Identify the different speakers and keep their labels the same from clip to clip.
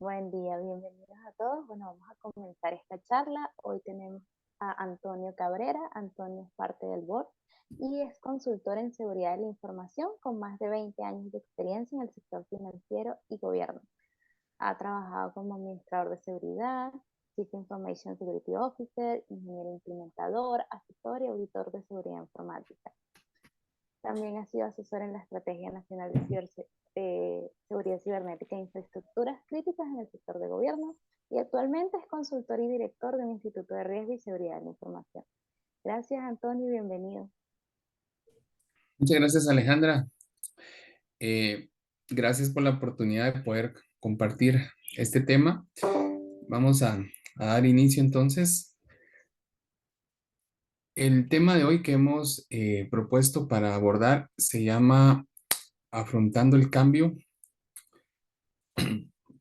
Speaker 1: Buen día, bienvenidos a todos. Bueno, vamos a comenzar esta charla. Hoy tenemos a Antonio Cabrera. Antonio es parte del board y es consultor en seguridad de la información con más de 20 años de experiencia en el sector financiero y gobierno. Ha trabajado como administrador de seguridad, Chief Information Security Officer, ingeniero implementador, asesor y auditor de seguridad informática. También ha sido asesor en la Estrategia Nacional de Seguridad Cibernética e Infraestructuras Críticas en el sector de gobierno y actualmente es consultor y director del Instituto de Riesgo y Seguridad de la Información. Gracias, Antonio, y bienvenido.
Speaker 2: Muchas gracias, Alejandra. Eh, Gracias por la oportunidad de poder compartir este tema. Vamos a dar inicio entonces. El tema de hoy que hemos propuesto para abordar se llama Afrontando el cambio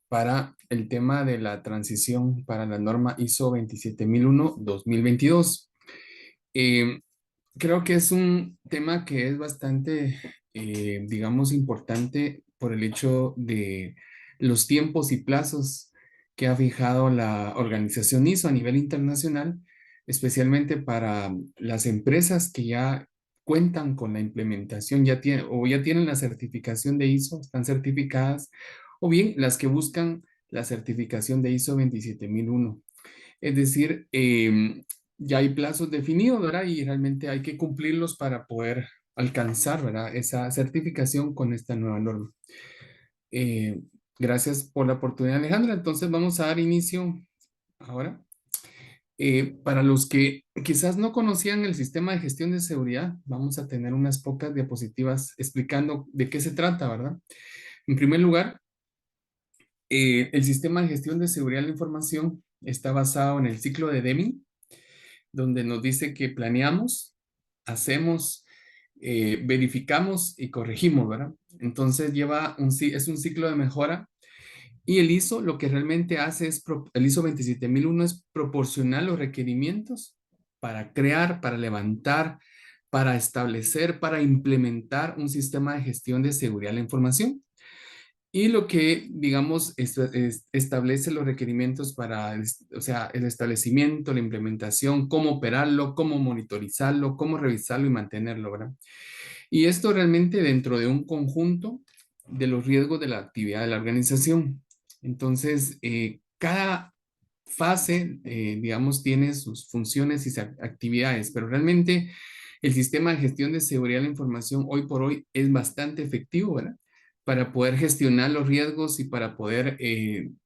Speaker 2: para el tema de la transición para la norma ISO 27001-2022. Eh, Creo que es un tema que es bastante, digamos, importante por el hecho de los tiempos y plazos que ha fijado la organización ISO a nivel internacional, especialmente para las empresas que ya cuentan con la implementación, ya tienen la certificación de ISO, están certificadas, o bien las que buscan la certificación de ISO 27001. Es decir, ya hay plazos definidos, ¿verdad? Y realmente hay que cumplirlos para poder alcanzar, ¿verdad? Esa certificación con esta nueva norma. Eh, Gracias por la oportunidad, Alejandra. Entonces vamos a dar inicio ahora. Para los que quizás no conocían el sistema de gestión de seguridad, vamos a tener unas pocas diapositivas explicando de qué se trata, ¿verdad? En primer lugar, el sistema de gestión de seguridad de la información está basado en el ciclo de Deming, donde nos dice que planeamos, hacemos, verificamos y corregimos, ¿verdad? Entonces es un ciclo de mejora y el ISO lo que realmente hace el ISO 27001 es proporcionar los requerimientos para crear, para levantar, para establecer, para implementar un sistema de gestión de seguridad de la información. Y lo que, digamos, establece los requerimientos para, o sea, el establecimiento, la implementación, cómo operarlo, cómo monitorizarlo, cómo revisarlo y mantenerlo, ¿verdad? Y esto realmente dentro de un conjunto de los riesgos de la actividad de la organización. Entonces, cada fase, digamos, tiene sus funciones y sus actividades, pero realmente el sistema de gestión de seguridad de la información hoy por hoy es bastante efectivo, ¿verdad? Para poder gestionar los riesgos y para poder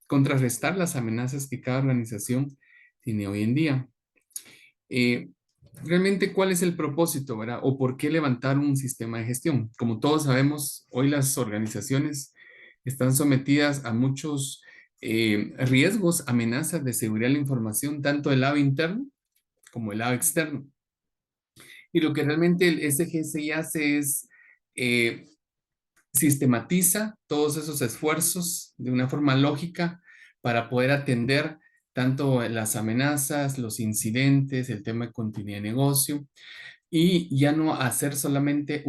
Speaker 2: contrarrestar las amenazas que cada organización tiene hoy en día. Eh, Realmente, ¿cuál es el propósito, verdad? ¿O por qué levantar un sistema de gestión? Como todos sabemos, hoy las organizaciones están sometidas a muchos riesgos, amenazas de seguridad de la información, tanto del lado interno como el lado externo. Y lo que realmente el SGSI hace es eh, sistematiza todos esos esfuerzos de una forma lógica para poder atender tanto las amenazas, los incidentes, el tema de continuidad de negocio y ya no hacer solamente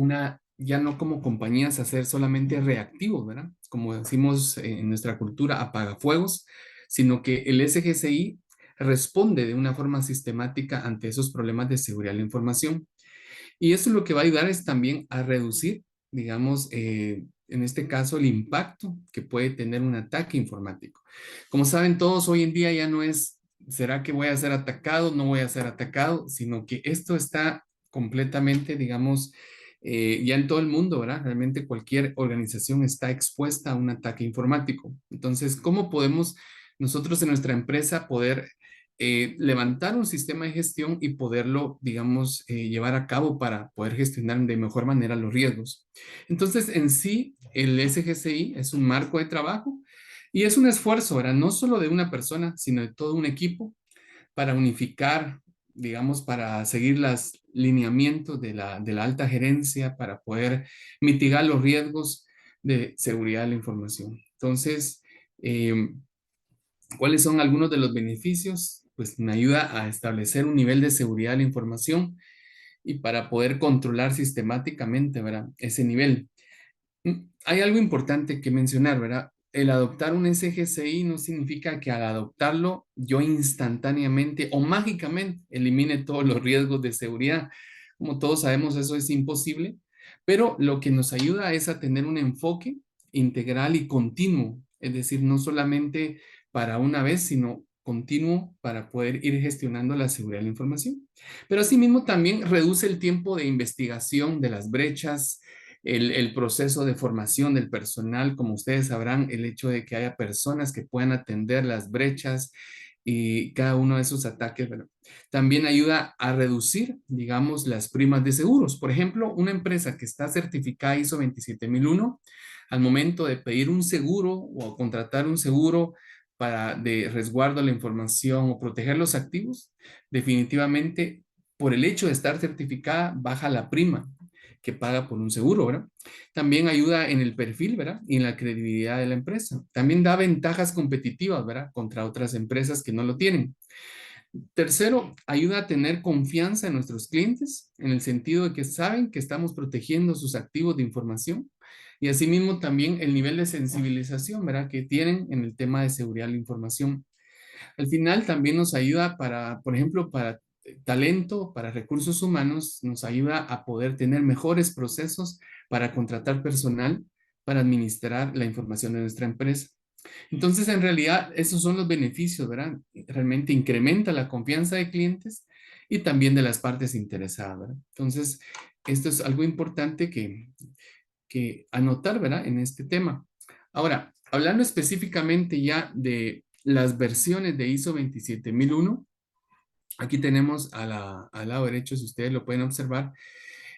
Speaker 2: ya no como compañías hacer solamente reactivos, ¿verdad? Como decimos en nuestra cultura, apagafuegos, sino que el SGCI responde de una forma sistemática ante esos problemas de seguridad de la información. Y eso lo que va a ayudar es también a reducir, digamos, en este caso, el impacto que puede tener un ataque informático. Como saben todos, hoy en día ya no es, ¿será que voy a ser atacado? No voy a ser atacado, sino que esto está completamente, digamos, ya en todo el mundo, ¿verdad? Realmente cualquier organización está expuesta a un ataque informático. Entonces, ¿cómo podemos nosotros en nuestra empresa poder levantar un sistema de gestión y poderlo, digamos, llevar a cabo para poder gestionar de mejor manera los riesgos? Entonces, en sí, el SGCI es un marco de trabajo y es un esfuerzo, ¿verdad? No solo de una persona, sino de todo un equipo para unificar, digamos, para seguir los lineamientos de la alta gerencia, para poder mitigar los riesgos de seguridad de la información. Entonces, ¿cuáles son algunos de los beneficios? Pues me ayuda a establecer un nivel de seguridad de la información y para poder controlar sistemáticamente, ¿verdad? Ese nivel. Hay algo importante que mencionar, ¿verdad? el adoptar un SGCI no significa que al adoptarlo yo instantáneamente o mágicamente elimine todos los riesgos de seguridad. Como todos sabemos, eso es imposible, pero lo que nos ayuda es a tener un enfoque integral y continuo, es decir, no solamente para una vez, sino continuo para poder ir gestionando la seguridad de la información. Pero asimismo también reduce el tiempo de investigación de las brechas, el proceso de formación del personal, como ustedes sabrán, el hecho de que haya personas que puedan atender las brechas y cada uno de esos ataques, ¿verdad? También ayuda a reducir, digamos, las primas de seguros. Por ejemplo, una empresa que está certificada ISO 27001, al momento de pedir un seguro o contratar un seguro para de resguardo de la información o proteger los activos, definitivamente por el hecho de estar certificada baja la prima que paga por un seguro, ¿verdad? También ayuda en el perfil, ¿verdad? Y en la credibilidad de la empresa. También da ventajas competitivas, ¿verdad? Contra otras empresas que no lo tienen. Tercero, ayuda a tener confianza en nuestros clientes, en el sentido de que saben que estamos protegiendo sus activos de información y asimismo también el nivel de sensibilización, ¿verdad? Que tienen en el tema de seguridad de la información. Al final también nos ayuda para, por ejemplo, para talento, para recursos humanos, nos ayuda a poder tener mejores procesos para contratar personal, para administrar la información de nuestra empresa. Entonces, en realidad, esos son los beneficios, ¿verdad? Realmente incrementa la confianza de clientes y también de las partes interesadas, ¿verdad? Entonces, esto es algo importante que anotar, ¿verdad? En este tema. Ahora, hablando específicamente ya de las versiones de ISO 27001, aquí tenemos al lado derecho, si ustedes lo pueden observar,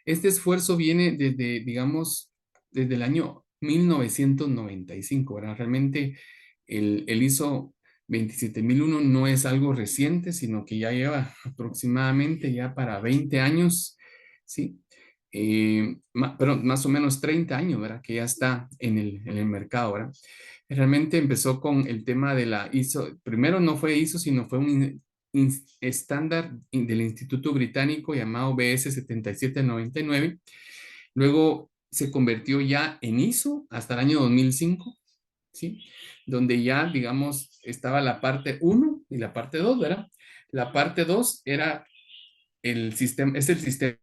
Speaker 2: este esfuerzo viene desde, digamos, desde el año 1995, ¿verdad? Realmente el ISO 27001 no es algo reciente, sino que ya lleva aproximadamente ya para 20 años, ¿sí? Pero más o menos 30 años, ¿verdad? Que ya está en el mercado, ¿verdad? Realmente empezó con el tema de la ISO, primero no fue ISO, sino fue un estándar del Instituto Británico llamado BS 7799. Luego se convirtió ya en ISO hasta el año 2005, ¿sí? Donde ya, digamos, estaba la parte uno y la parte 2, ¿verdad? La parte 2 era el sistema, es el sistema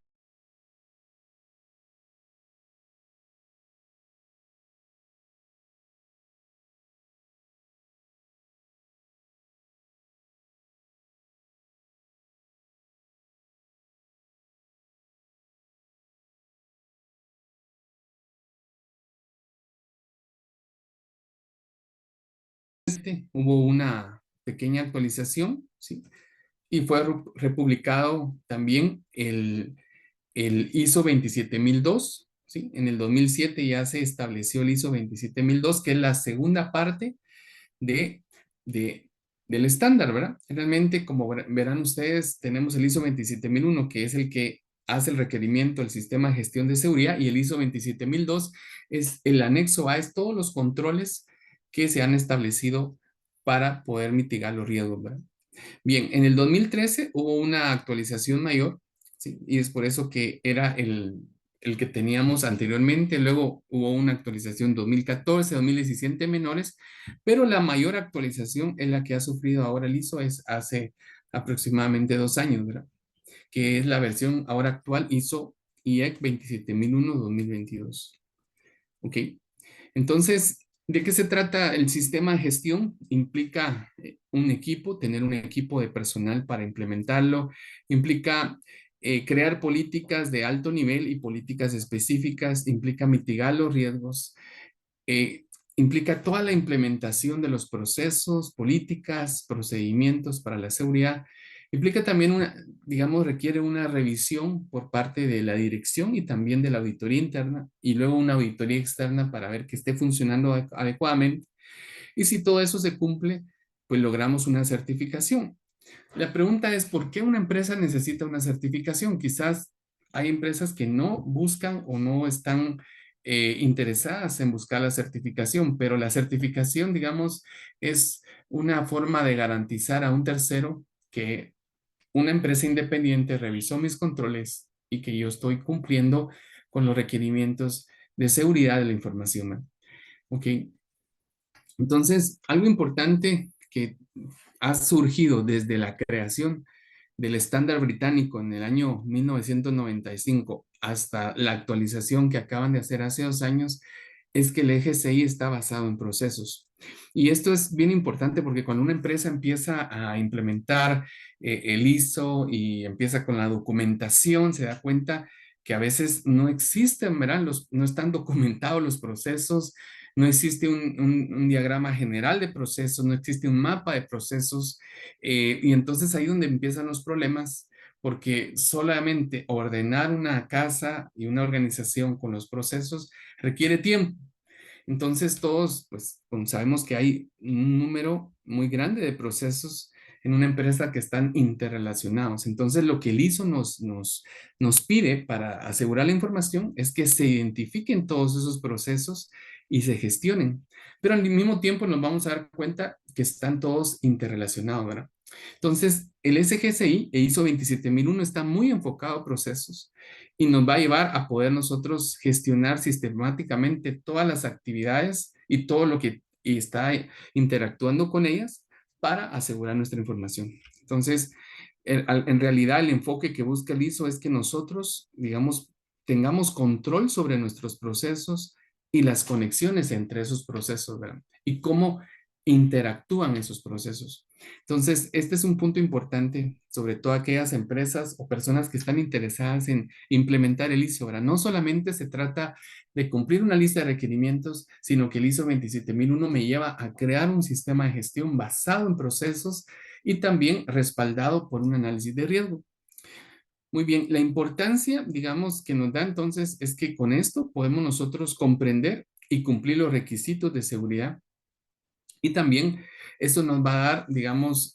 Speaker 2: hubo una pequeña actualización, ¿sí? Y fue republicado también el ISO 27002, ¿sí? En el 2007 ya se estableció el ISO 27002, que es la segunda parte de, de, del estándar, ¿verdad? Realmente, como verán ustedes, tenemos el ISO 27001, que es el que hace el requerimiento del sistema de gestión de seguridad, y el ISO 27002 es el anexo A, es todos los controles que se han establecido para poder mitigar los riesgos, ¿verdad? Bien, en el 2013 hubo una actualización mayor, ¿sí? Y es por eso que era el que teníamos anteriormente. Luego hubo una actualización 2014, 2017 menores, pero la mayor actualización es la que ha sufrido ahora el ISO, es hace aproximadamente 2 años, ¿verdad? Que es la versión ahora actual ISO IEC 27001-2022. ¿Ok? Entonces, ¿de qué se trata el sistema de gestión? Implica un equipo, tener un equipo de personal para implementarlo, implica crear políticas de alto nivel y políticas específicas, implica mitigar los riesgos, eh, implica toda la implementación de los procesos, políticas, procedimientos para la seguridad. Implica también una, digamos, requiere una revisión por parte de la dirección y también de la auditoría interna y luego una auditoría externa para ver que esté funcionando adecuadamente. Y si todo eso se cumple, pues logramos una certificación. La pregunta es, ¿por qué una empresa necesita una certificación? Quizás hay empresas que no buscan o no están interesadas en buscar la certificación, pero la certificación, digamos, es una forma de garantizar a un tercero que una empresa independiente revisó mis controles y que yo estoy cumpliendo con los requerimientos de seguridad de la información. ¿Ok? Entonces, algo importante que ha surgido desde la creación del estándar británico en el año 1995 hasta la actualización que acaban de hacer hace 2 años es que el EGCI está basado en procesos. Y esto es bien importante porque cuando una empresa empieza a implementar el ISO y empieza con la documentación, se da cuenta que a veces no existen, ¿verdad? No están documentados los procesos, no existe un diagrama general de procesos, no existe un mapa de procesos, y entonces ahí donde empiezan los problemas, porque solamente ordenar una casa y una organización con los procesos requiere tiempo. Entonces todos, pues, sabemos que hay un número muy grande de procesos en una empresa que están interrelacionados. Entonces lo que el ISO nos pide para asegurar la información es que se identifiquen todos esos procesos y se gestionen. Pero al mismo tiempo nos vamos a dar cuenta que están todos interrelacionados, ¿verdad? Entonces, el SGSI e ISO 27001 está muy enfocado a procesos y nos va a llevar a poder nosotros gestionar sistemáticamente todas las actividades y todo lo que está interactuando con ellas para asegurar nuestra información. Entonces, en realidad el enfoque que busca el ISO es que nosotros, digamos, tengamos control sobre nuestros procesos y las conexiones entre esos procesos, ¿verdad? Y cómo interactúan esos procesos. Entonces, este es un punto importante, sobre todo aquellas empresas o personas que están interesadas en implementar el ISO. Ahora, no solamente se trata de cumplir una lista de requerimientos, sino que el ISO 27001 me lleva a crear un sistema de gestión basado en procesos y también respaldado por un análisis de riesgo. Muy bien, la importancia, digamos, que nos da entonces es que con esto podemos nosotros comprender y cumplir los requisitos de seguridad y también esto nos va a dar, digamos,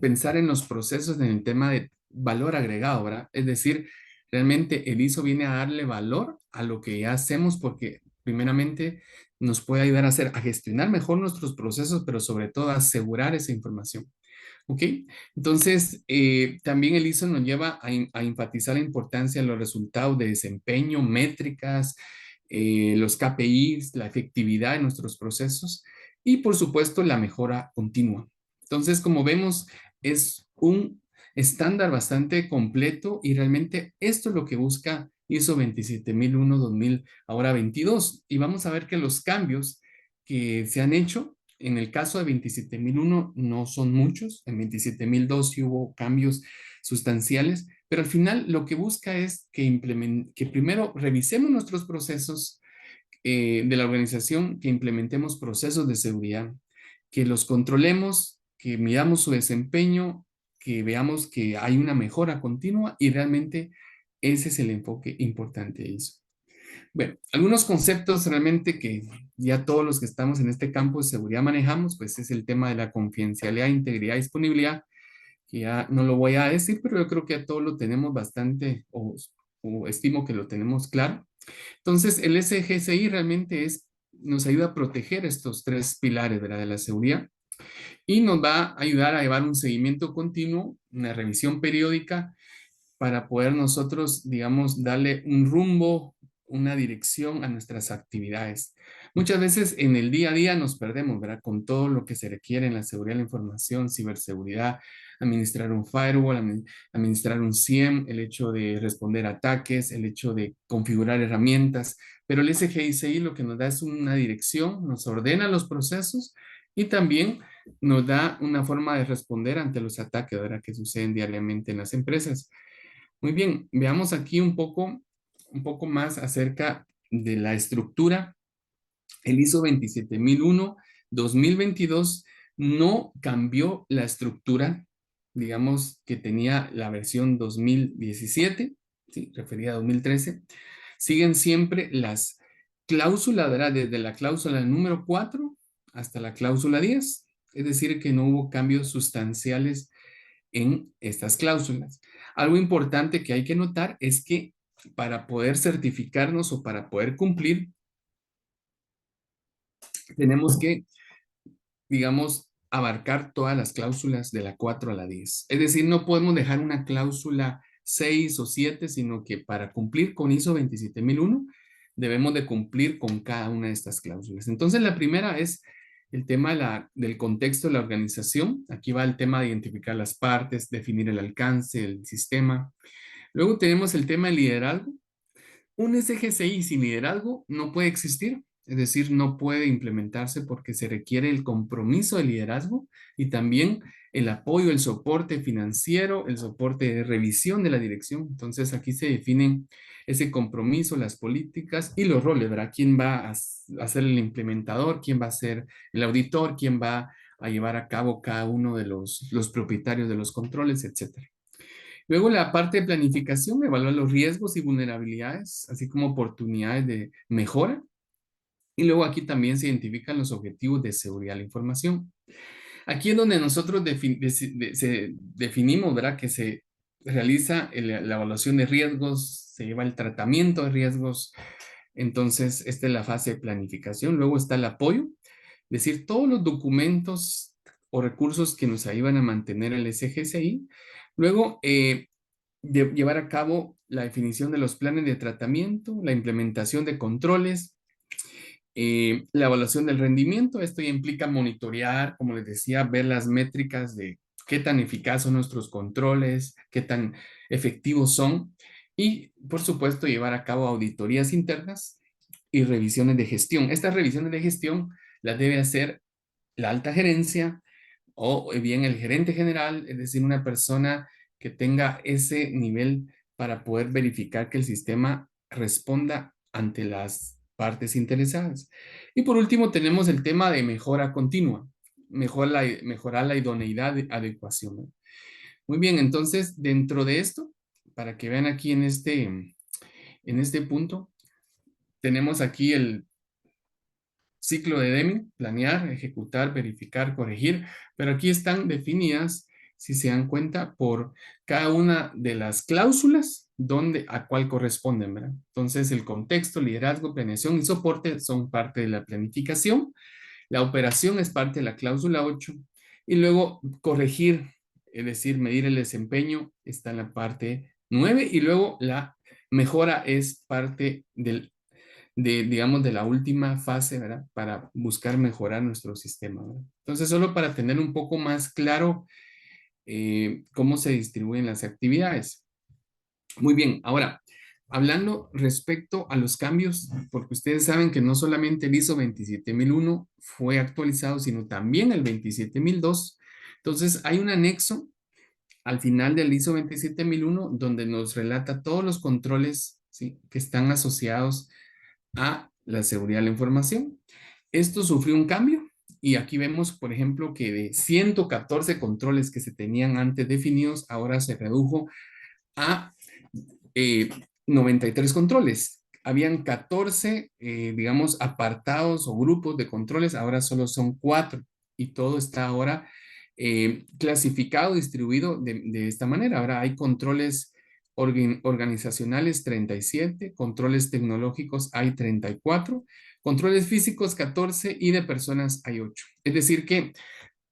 Speaker 2: pensar en los procesos en el tema de valor agregado, ¿verdad? Es decir, realmente el ISO viene a darle valor a lo que ya hacemos porque primeramente nos puede ayudar a gestionar mejor nuestros procesos, pero sobre todo a asegurar esa información. ¿Ok? Entonces, también el ISO nos lleva a enfatizar la importancia de los resultados de desempeño, métricas, los KPIs, la efectividad de nuestros procesos y, por supuesto, la mejora continua. Entonces, como vemos, es un estándar bastante completo y realmente esto es lo que busca ISO 27001 2000, ahora 22. Y vamos a ver que los cambios que se han hecho en el caso de 27001 no son muchos, en 27002 sí hubo cambios sustanciales, pero al final lo que busca es que primero revisemos nuestros procesos de la organización, que implementemos procesos de seguridad, que los controlemos, que midamos su desempeño, que veamos que hay una mejora continua y realmente ese es el enfoque importante de eso. Bueno, algunos conceptos realmente que ya todos los que estamos en este campo de seguridad manejamos, pues es el tema de la confidencialidad, integridad y disponibilidad, que ya no lo voy a decir, pero yo creo que a todos lo tenemos bastante, o estimo que lo tenemos claro. Entonces, el SGSI realmente nos ayuda a proteger estos tres pilares, ¿verdad? De la seguridad y nos va a ayudar a llevar un seguimiento continuo, una revisión periódica para poder nosotros, digamos, darle un rumbo, una dirección a nuestras actividades. Muchas veces en el día a día nos perdemos, ¿verdad? Con todo lo que se requiere en la seguridad de la información, ciberseguridad, administrar un firewall, administrar un SIEM, el hecho de responder a ataques, el hecho de configurar herramientas, pero el SGICI lo que nos da es una dirección, nos ordena los procesos y también nos da una forma de responder ante los ataques, ¿verdad? Que suceden diariamente en las empresas. Muy bien, veamos aquí un poco más acerca de la estructura. El ISO 27001 2022 no cambió la estructura, digamos, que tenía la versión 2017, ¿sí? Referida a 2013. Siguen siempre las cláusulas, ¿verdad? Desde la cláusula número 4 hasta la cláusula 10. Es decir, que no hubo cambios sustanciales en estas cláusulas. Algo importante que hay que notar es que para poder certificarnos o para poder cumplir, tenemos que, digamos, abarcar todas las cláusulas de la 4 a la 10. Es decir, no podemos dejar una cláusula 6 o 7, sino que para cumplir con ISO 27001 debemos de cumplir con cada una de estas cláusulas. Entonces, la primera es el tema del contexto de la organización. Aquí va el tema de identificar las partes, definir el alcance del sistema. Luego tenemos el tema del liderazgo. Un SGCI sin liderazgo no puede existir, es decir, no puede implementarse porque se requiere el compromiso de liderazgo y también el apoyo, el soporte financiero, el soporte de revisión de la dirección. Entonces aquí se definen ese compromiso, las políticas y los roles, ¿verdad? ¿Quién va a ser el implementador? ¿Quién va a ser el auditor? ¿Quién va a llevar a cabo cada uno de los propietarios de los controles, etcétera? Luego la parte de planificación evalúa los riesgos y vulnerabilidades, así como oportunidades de mejora. Y luego aquí también se identifican los objetivos de seguridad de la información. Aquí es donde nosotros definimos, ¿verdad? Que se realiza la evaluación de riesgos, se lleva el tratamiento de riesgos. Entonces, esta es la fase de planificación. Luego está el apoyo, es decir, todos los documentos o recursos que nos ayudan a mantener el SGCI. Luego, de llevar a cabo la definición de los planes de tratamiento, la implementación de controles, la evaluación del rendimiento. Esto ya implica monitorear, como les decía, ver las métricas de qué tan eficaz son nuestros controles, qué tan efectivos son y, por supuesto, llevar a cabo auditorías internas y revisiones de gestión. Estas revisiones de gestión las debe hacer la alta gerencia o bien el gerente general, es decir, una persona que tenga ese nivel para poder verificar que el sistema responda ante las partes interesadas. Y por último, tenemos el tema de mejora continua, mejorar la idoneidad de adecuación, ¿no? Muy bien, entonces, dentro de esto, para que vean aquí en este punto, tenemos aquí el ciclo de Deming: planear, ejecutar, verificar, corregir, pero aquí están definidas, si se dan cuenta, por cada una de las cláusulas donde a cuál corresponden, ¿verdad? Entonces, el contexto, liderazgo, planeación y soporte son parte de la planificación, la operación es parte de la cláusula 8 y luego corregir, es decir, medir el desempeño, está en la parte 9 y luego la mejora es parte digamos, de la última fase, ¿verdad? Para buscar mejorar nuestro sistema, ¿verdad? Entonces, solo para tener un poco más claro cómo se distribuyen las actividades. Muy bien, ahora, hablando respecto a los cambios, porque ustedes saben que no solamente el ISO 27001 fue actualizado, sino también el 27002. Entonces, hay un anexo al final del ISO 27001 donde nos relata todos los controles, ¿sí?, que están asociados a la seguridad de la información. Esto sufrió un cambio y aquí vemos, por ejemplo, que de 114 controles que se tenían antes definidos, ahora se redujo a 93 controles. Habían 14, digamos, apartados o grupos de controles, ahora solo son 4 y todo está ahora clasificado, distribuido de esta manera. Ahora hay controles organizacionales 37, controles tecnológicos hay 34, controles físicos 14 y de personas hay 8. Es decir que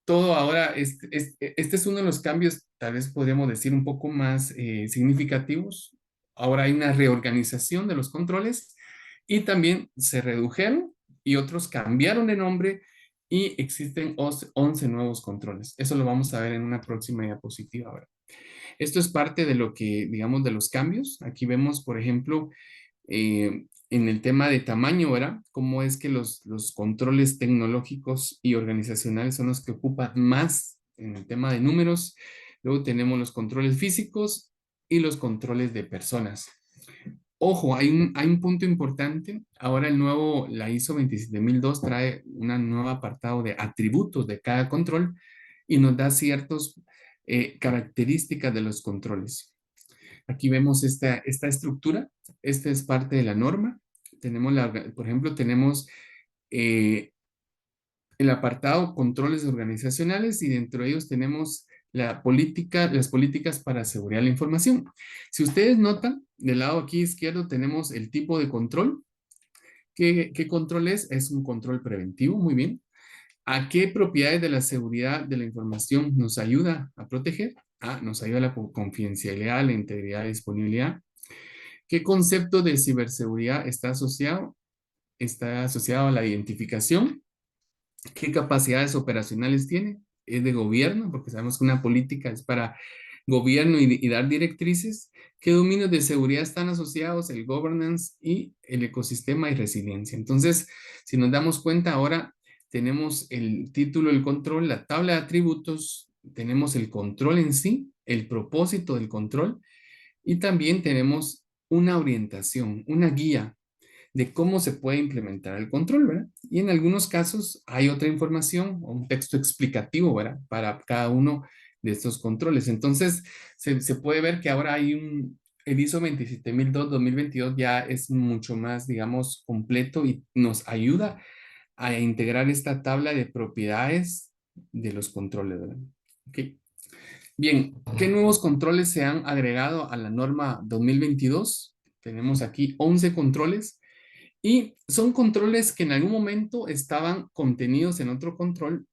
Speaker 2: todo ahora, este es uno de los cambios, tal vez podríamos decir, un poco más significativos. Ahora hay una reorganización de los controles y también se redujeron y otros cambiaron de nombre y existen 11 nuevos controles. Eso lo vamos a ver en una próxima diapositiva ahora. Esto es parte de lo que, digamos, de los cambios. Aquí vemos, por ejemplo, en el tema de tamaño, ¿verdad? Cómo es que los controles tecnológicos y organizacionales son los que ocupan más en el tema de números. Luego tenemos los controles físicos y los controles de personas. Ojo, hay un punto importante. Ahora la ISO 27002 trae un nuevo apartado de atributos de cada control y nos da ciertas características de los controles. Aquí vemos esta estructura. Esta es parte de la norma. Por ejemplo, tenemos eh, el apartado controles organizacionales y dentro de ellos tenemos las políticas para seguridad de la información. Si ustedes notan, del lado aquí izquierdo tenemos el tipo de control. ¿Qué control es? Es un control preventivo, muy bien. ¿A qué propiedades de la seguridad de la información nos ayuda a proteger? Nos ayuda a la confidencialidad, la integridad y disponibilidad. ¿Qué concepto de ciberseguridad está asociado? Está asociado a la identificación, ¿Qué capacidades operacionales tiene? Es de gobierno, porque sabemos que una política es para gobierno y dar directrices. ¿Qué dominios de seguridad están asociados? El governance y el ecosistema y resiliencia. Entonces, si nos damos cuenta, ahora tenemos el título, el control, la tabla de atributos, tenemos el control en sí, el propósito del control y también tenemos una orientación, una guía de cómo se puede implementar el control, ¿verdad? Y en algunos casos hay otra información o un texto explicativo, ¿verdad? Para cada uno de estos controles. Entonces, se puede ver que ahora hay el ISO 27002-2022 ya es mucho más, digamos, completo y nos ayuda a integrar esta tabla de propiedades de los controles, ¿verdad? Ok. Bien, ¿qué nuevos controles se han agregado a la norma 2022? Tenemos aquí 11 controles y son controles que en algún momento estaban contenidos en otro control,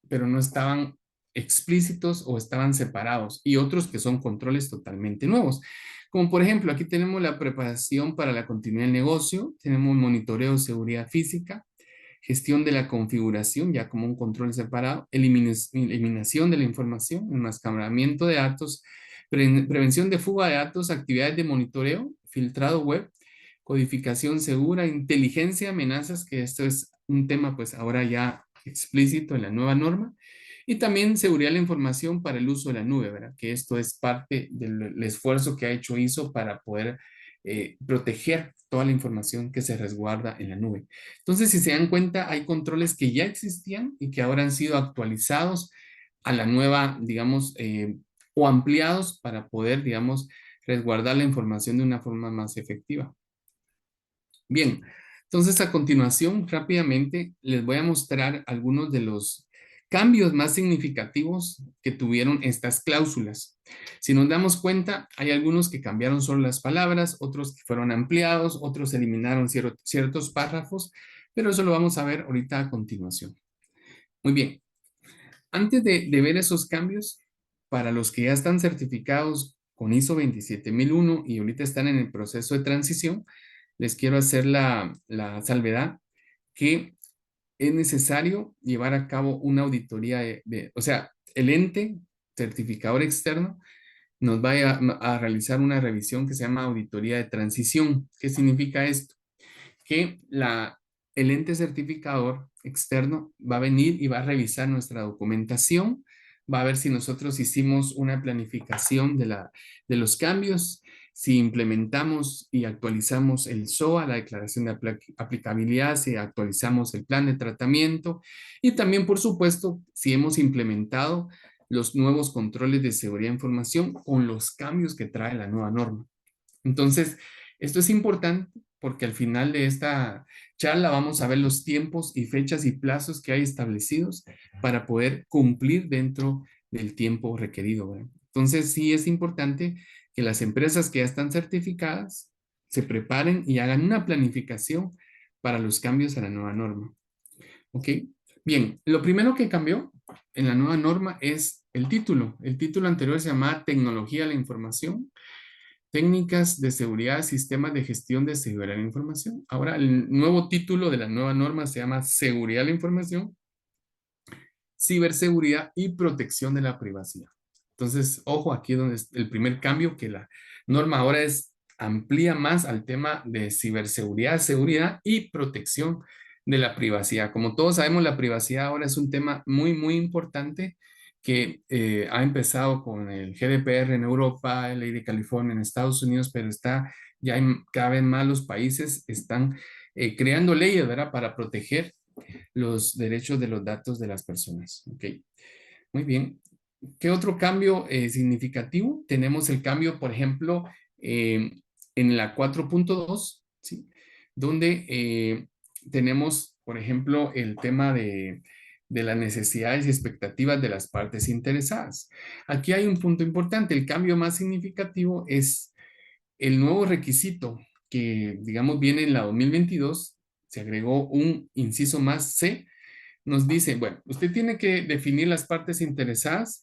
Speaker 2: pero no estaban explícitos o estaban separados, y otros que son controles totalmente nuevos. Como por ejemplo, aquí tenemos la preparación para la continuidad del negocio, tenemos monitoreo de seguridad física, gestión de la configuración, ya como un control separado, eliminación de la información, enmascaramiento de datos, prevención de fuga de datos, actividades de monitoreo, filtrado web, codificación segura, inteligencia, amenazas, que esto es un tema pues ahora ya explícito en la nueva norma, y también seguridad de la información para el uso de la nube, ¿verdad? Que esto es parte del esfuerzo que ha hecho ISO para poder proteger toda la información que se resguarda en la nube. Entonces, si se dan cuenta, hay controles que ya existían y que ahora han sido actualizados a la nueva, digamos, o ampliados para poder, digamos, resguardar la información de una forma más efectiva. Bien, entonces a continuación, rápidamente, les voy a mostrar algunos de los cambios más significativos que tuvieron estas cláusulas. Si nos damos cuenta, hay algunos que cambiaron solo las palabras, otros que fueron ampliados, otros eliminaron ciertos párrafos, pero eso lo vamos a ver ahorita a continuación. Muy bien, antes de ver esos cambios, para los que ya están certificados con ISO 27001 y ahorita están en el proceso de transición, les quiero hacer la salvedad que es necesario llevar a cabo una auditoría o sea, el ente certificador externo nos va a realizar una revisión que se llama auditoría de transición. ¿Qué significa esto? Que el ente certificador externo va a venir y va a revisar nuestra documentación, va a ver si nosotros hicimos una planificación de los cambios, si implementamos y actualizamos el SOA, la declaración de aplicabilidad, si actualizamos el plan de tratamiento y también, por supuesto, si hemos implementado los nuevos controles de seguridad de información con los cambios que trae la nueva norma. Entonces, esto es importante porque al final de esta charla vamos a ver los tiempos y fechas y plazos que hay establecidos para poder cumplir dentro del tiempo requerido, ¿verdad? Entonces, sí es importante que las empresas que ya están certificadas se preparen y hagan una planificación para los cambios a la nueva norma. ¿Ok? Bien, lo primero que cambió en la nueva norma es el título. El título anterior se llamaba Tecnología de la Información, técnicas de seguridad, sistemas de gestión de seguridad de la información. Ahora el nuevo título de la nueva norma se llama Seguridad de la Información, Ciberseguridad y Protección de la Privacidad. Entonces, ojo aquí donde es el primer cambio, que la norma ahora amplía más al tema de ciberseguridad, seguridad y protección de la privacidad. Como todos sabemos, la privacidad ahora es un tema muy, muy importante que ha empezado con el GDPR en Europa, la ley de California en Estados Unidos, pero está ya cada vez más los países están creando leyes, ¿verdad? Para proteger los derechos de los datos de las personas. Ok, muy bien. ¿Qué otro cambio significativo? Tenemos el cambio, por ejemplo, en la 4.2, ¿sí? Donde tenemos, por ejemplo, el tema de las necesidades y expectativas de las partes interesadas. Aquí hay un punto importante. El cambio más significativo es el nuevo requisito que, digamos, viene en la 2022. Se agregó un inciso más C. Nos dice, bueno, usted tiene que definir las partes interesadas,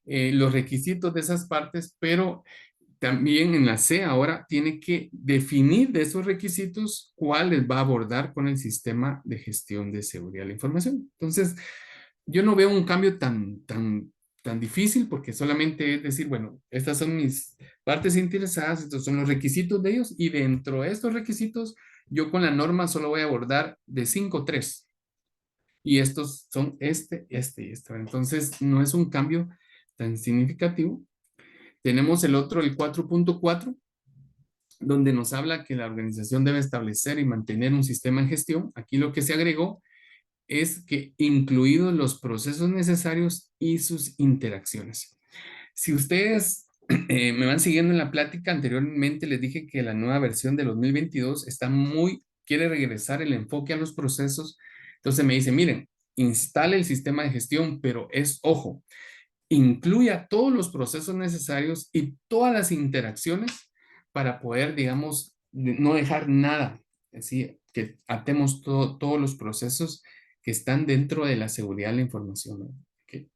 Speaker 2: los requisitos de esas partes, pero también en la C ahora tiene que definir de esos requisitos cuáles va a abordar con el sistema de gestión de seguridad de la información. Entonces, yo no veo un cambio tan difícil porque solamente es decir, bueno, estas son mis partes interesadas, estos son los requisitos de ellos y dentro de estos requisitos, yo con la norma solo voy a abordar de 5 3 y estos son este y este. Entonces, no es un cambio tan significativo. Tenemos el otro, el 4.4 donde nos habla que la organización debe establecer y mantener un sistema de gestión. Aquí lo que se agregó es que incluidos los procesos necesarios y sus interacciones. Si ustedes me van siguiendo en la plática, anteriormente les dije que la nueva versión de 2022 quiere regresar el enfoque a los procesos. Entonces me dice, miren, instale el sistema de gestión, pero ojo, incluya todos los procesos necesarios y todas las interacciones para poder, digamos, no dejar nada. Así que atemos todos los procesos que están dentro de la seguridad de la información, ¿no? Okay.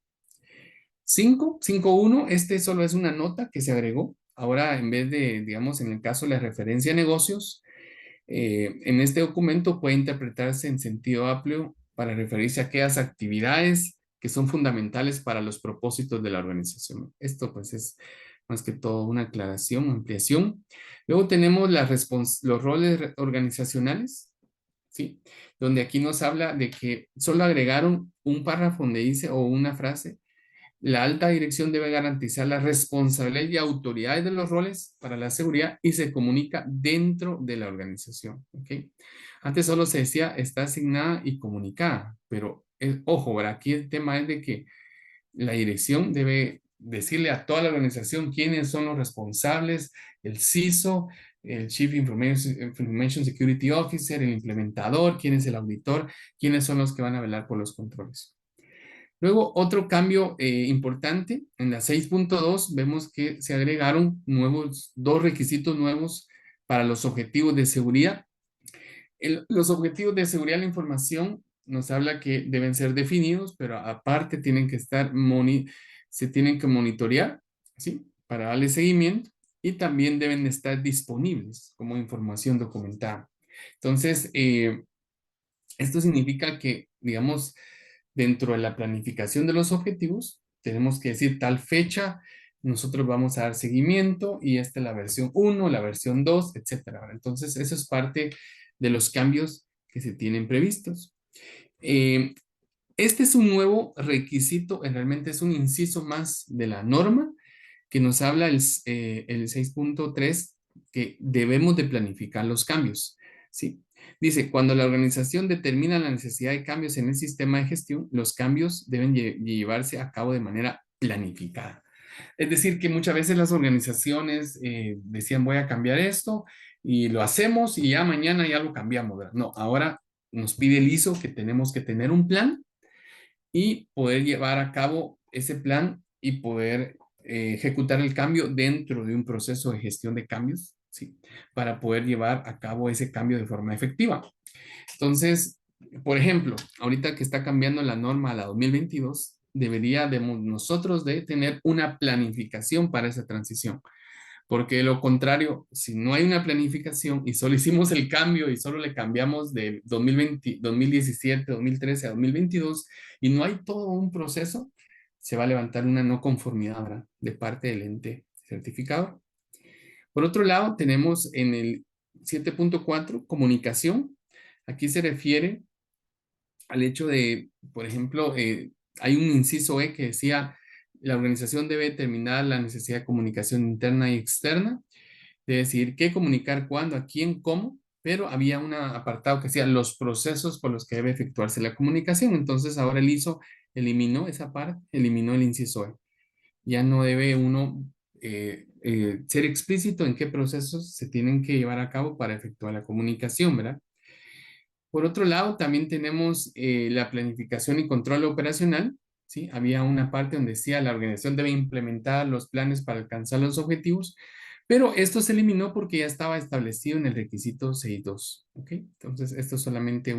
Speaker 2: 5.1, este solo es una nota que se agregó. Ahora, en vez de, digamos, en el caso de la referencia a negocios, en este documento puede interpretarse en sentido amplio para referirse a aquellas actividades que son fundamentales para los propósitos de la organización. Esto pues es más que todo una aclaración, ampliación. Luego tenemos los roles organizacionales, ¿sí? Donde aquí nos habla de que solo agregaron un párrafo donde dice, o una frase, la alta dirección debe garantizar la responsabilidad y autoridades de los roles para la seguridad y se comunica dentro de la organización. ¿Ok? Antes solo se decía está asignada y comunicada, pero ojo, ¿verdad? Aquí el tema es de que la dirección debe decirle a toda la organización quiénes son los responsables, el CISO, el Chief Information Security Officer, el implementador, quién es el auditor, quiénes son los que van a velar por los controles. Luego, otro cambio importante, en la 6.2 vemos que se agregaron dos requisitos nuevos para los objetivos de seguridad. Los objetivos de seguridad de la información nos habla que deben ser definidos, pero aparte tienen que se tienen que monitorear, ¿sí? Para darle seguimiento y también deben estar disponibles como información documentada. Entonces, esto significa que, digamos, dentro de la planificación de los objetivos, tenemos que decir tal fecha, nosotros vamos a dar seguimiento y esta es la versión 1, la versión 2, etcétera. Entonces, eso es parte de los cambios que se tienen previstos. Este es un nuevo requisito, realmente es un inciso más de la norma que nos habla el 6.3 que debemos de planificar los cambios. ¿Sí? Dice, cuando la organización determina la necesidad de cambios en el sistema de gestión, los cambios deben llevarse a cabo de manera planificada. Es decir, que muchas veces las organizaciones decían voy a cambiar esto y lo hacemos y ya mañana ya lo cambiamos, ¿verdad? No, ahora nos pide el ISO que tenemos que tener un plan y poder llevar a cabo ese plan y poder ejecutar el cambio dentro de un proceso de gestión de cambios, ¿sí? Para poder llevar a cabo ese cambio de forma efectiva. Entonces, por ejemplo, ahorita que está cambiando la norma a la 2022, deberíamos nosotros de tener una planificación para esa transición. Porque de lo contrario, si no hay una planificación y solo hicimos el cambio y solo le cambiamos de 2020, 2017, 2013 a 2022 y no hay todo un proceso, se va a levantar una no conformidad, ¿verdad? De parte del ente certificador. Por otro lado, tenemos en el 7.4 comunicación. Aquí se refiere al hecho de, por ejemplo, hay un inciso E que decía, la organización debe determinar la necesidad de comunicación interna y externa, de decidir qué comunicar, cuándo, a quién, cómo, pero había un apartado que decía los procesos por los que debe efectuarse la comunicación. Entonces ahora el ISO eliminó esa parte, eliminó el inciso E. Ya no debe uno ser explícito en qué procesos se tienen que llevar a cabo para efectuar la comunicación, ¿verdad? Por otro lado, también tenemos la planificación y control operacional, ¿sí? Había una parte donde decía la organización debe implementar los planes para alcanzar los objetivos, pero esto se eliminó porque ya estaba establecido en el requisito 6.2, ¿ok? Entonces, esto es solamente